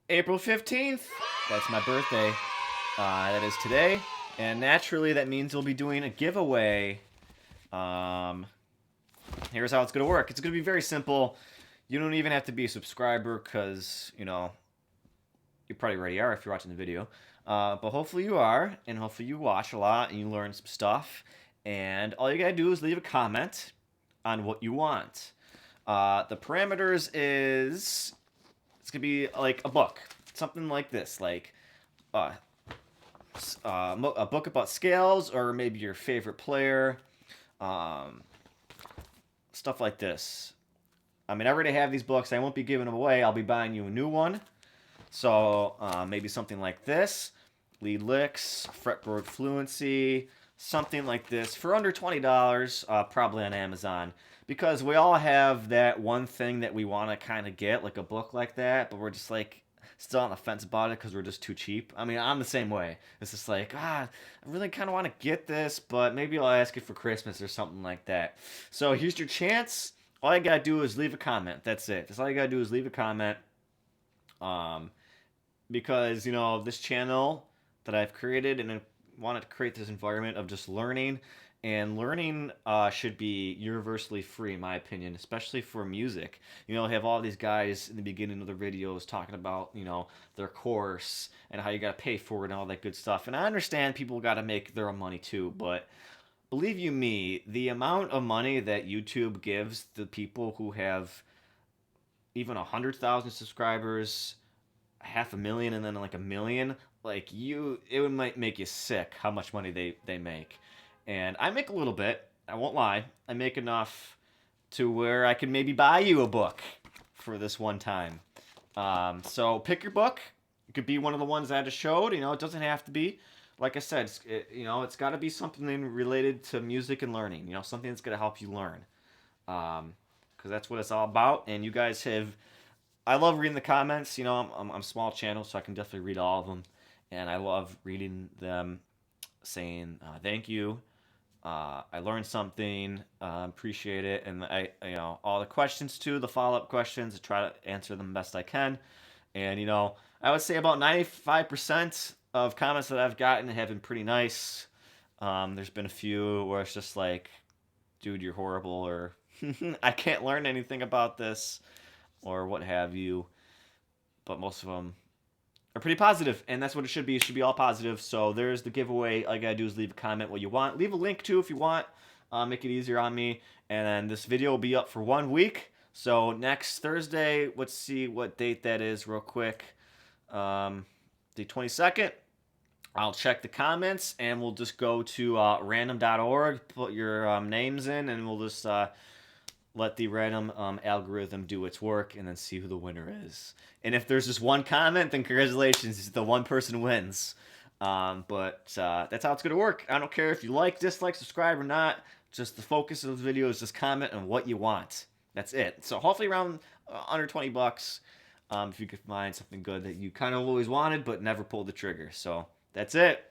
April 15th. That's my birthday. That is today. And naturally, that means we'll be doing a giveaway. Um, Here's how it's going to work. It's going to be very simple. You don't even have to be a subscriber because, you probably already are if you're watching the video. But hopefully you are, and hopefully you watch a lot and you learn some stuff. And all you got to do is leave a comment on what you want. The parameters is it's going to be like a book. Something like this, like uh, a book about scales or maybe your favorite player, um, stuff like this. I mean, I already have these books. I won't be giving them away. I'll be buying you a new one. So maybe something like this, lead licks, fretboard fluency, something like this for under $20, probably on Amazon. Because we all have that one thing that we want to kind of get, like a book like that, but we're just like still on the fence about it because we're just too cheap. I mean, I'm the same way. It's just like, I really kind of want to get this, but maybe I'll ask it for Christmas or something like that. So here's your chance. All you gotta do is leave a comment. That's it. That's all you gotta do is leave a comment. Um, because this channel that I've created and I wanted to create this environment of just learning, and learning should be universally free in my opinion, especially for music. I have all these guys in the beginning of the videos talking about their course and how you got to pay for it and all that good stuff, and I understand people got to make their own money too, but believe you me, the amount of money that YouTube gives the people who have even 100,000 subscribers, half a million, and then like a million, like it would might make you sick how much money they make. And I make a little bit, I won't lie. I make enough to where I can maybe buy you a book for this one time. So pick your book. It could be one of the ones I just showed. It doesn't have to be. Like I said, it's got to be something related to music and learning. Something that's gonna help you learn. Because that's what it's all about. And you guys have I love reading the comments. I'm a small channel, so I can definitely read all of them, and I love reading them saying thank you. I learned something. Appreciate it, and all the questions too, the follow up questions. I try to answer them best I can, and I would say about 95% of comments that I've gotten have been pretty nice. There's been a few where it's just like, dude, you're horrible, or I can't learn anything about this, or what have you. But most of them are pretty positive, and that's what it should be. It should be all positive. So there's the giveaway. All you gotta do is leave a comment what you want. Leave a link too if you want. Make it easier on me. And then this video will be up for 1 week. So next Thursday, let's see what date that is real quick. The 22nd. I'll check the comments, and we'll just go to random.org, put your names in, and we'll just let the random algorithm do its work and then see who the winner is. And if there's just one comment, then congratulations, the one person wins. But that's how it's going to work. I don't care if you like, dislike, subscribe, or not. Just the focus of the video is just comment on what you want. That's it. So hopefully around under $20, if you could find something good that you kind of always wanted but never pulled the trigger. So that's it.